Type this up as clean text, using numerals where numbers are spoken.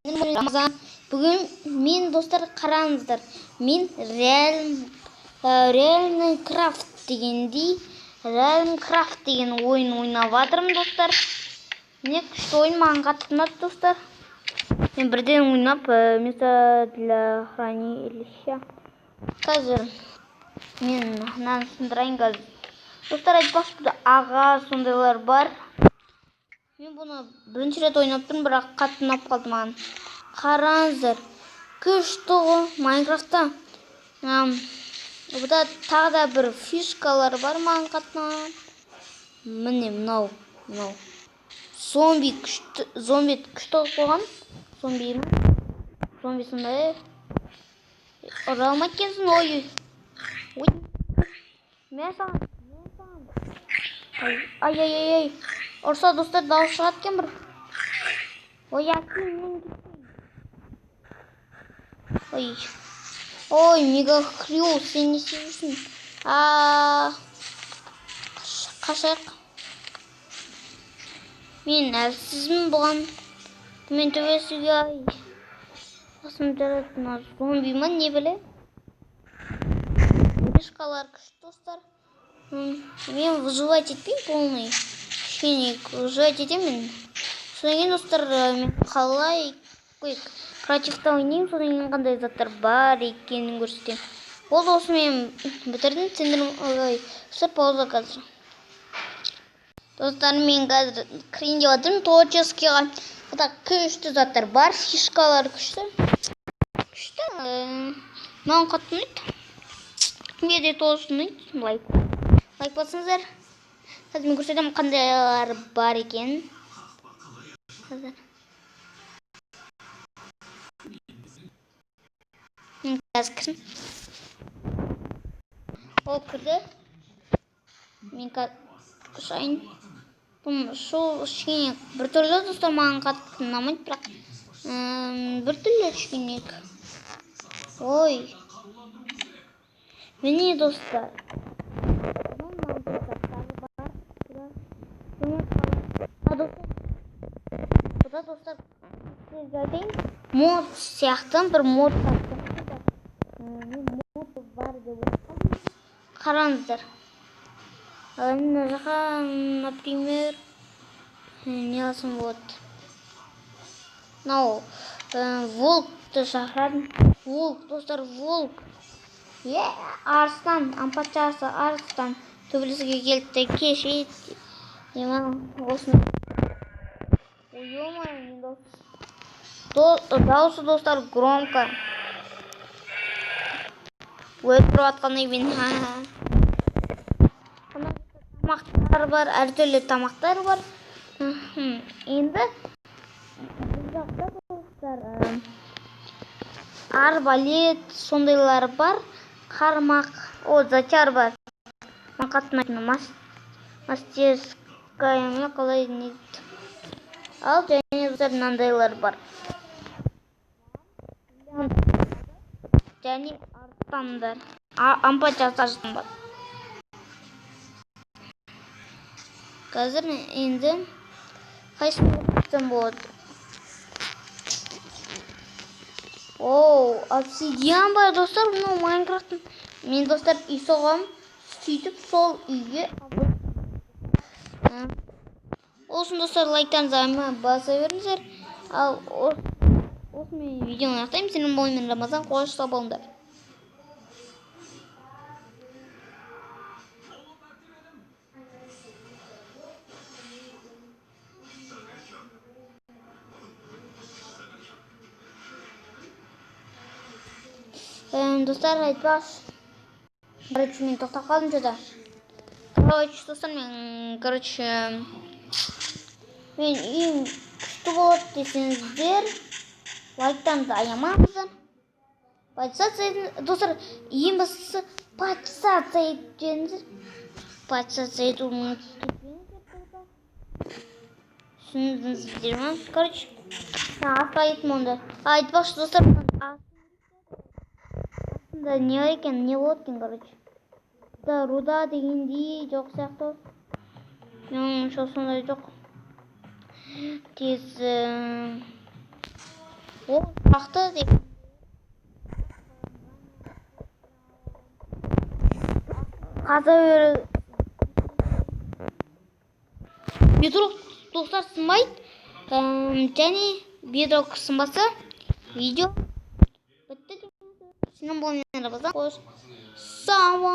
Рамазан. Бүгін мен достар қараңыздар. Мен реальный крафт деген ойын ойнап жатырмын достар. Міне күшті ойын, маған қатты ұнады достар. Мен бірден ойнап, место для хранилища. Қазір мен мынаны сындырайын қазір. Достар, айтпақшы, бұда аға сондайлар бар. Мен бұны бірінші рет ойнап тұрмын, бірақ қатты ұнап қалды маған. Қараңыздар, күшті ғой Майнкрафтта. Бұда тағы да бір фишкалар бар, маған қатты ұнады. Міне мынау. Зомби күшті қойған. Зомби сондай. Ұра алмайды екенсің, ой. Мен саған. Ай. Ұрса достар, дауыс шығады екен бір. Ой, мега хрю, сен не сүйесің? Қашайық. Мен әлсізмін бұған. Мен төбесіге ай. Басым жаратына зомби ма, не біле? Фишкалар күшті достар. Мен выживать етпеймін полный. Кішкене выживать етемін. Содан кейін достар, мен қалай креативта ойнаймын, содан кейін қандай заттар бар екенін көрсетемін. Болды, осы мен бітірдім. Достар, пауза қазір. Достар, мен қазір кірейін деп жатырмын. Точескеға. Бұда күшті заттар бар, фишкалар күшті. Маған қатты ұнайды. Кімге де тоғыз ұнайды. Лайк басыңыздар. Қазір мен көрсетемін қандайлар бар екен. Қазір. Мен қазір кірсін. Ол кірді. Мен қазір шайын. Шол шкенек. Бір түрлі достар, маған қатты ұнамайды, бірақ бір түрлі шкенек. Ой. Міне достар. Бұда достар, мод сияқты бір мод бар деп отырмын. Қараңыздар. Мына жаққа, например, не алсам болады. Мынау волкты шақырадым. Волк, достар, волк. Арыстан, ампатшасы арыстан төбелесіге келді, кешет. Осыны. Дауысы достар громко. Өлтіріп атқаны мен. Тамақтар бар, әртүрлі тамақтар бар. Енді бұл жақта достар арбалет сондайлар бар. Қармақ, зачар бар. Мақатмайтын мастерская ме қалай не. Ал және достар мынандайлар бар. Және арыстандар. Ампатшасы арыстан бар. Қазір енді қайсыны көрсетсем болады? Обсидиан бар достар, мынау Майнкрафттың. Мен достар үй соғам, сөйтіп сол үйге. Олсын достар, лайктарыңызға баса беріңіздер. Ал осы мен видеоны аяқтаймын. Сенің бойымен Рамазан, қош сау болыңдар. Достар, айтпақшы. Мен тоқтап қалдым жода. Достар, мен үйім күшті болады десеңіздер, лайктарыңызды аямаңыздар. Достар, ең бастысы подписаться етіңіздер. Подписаться етуіңізді түсіндіңіздер ме? Асыра еттім онда. Айтпақшы достар, не бар екен, не болады екен, руда дегендей жоқ сияқты. Сондай жоқ. Тез ол сұрақты деген қазір бедрок достар сынбайды. Және бедрок сынбаса видео бітті. Сенің болмайын қош. Сау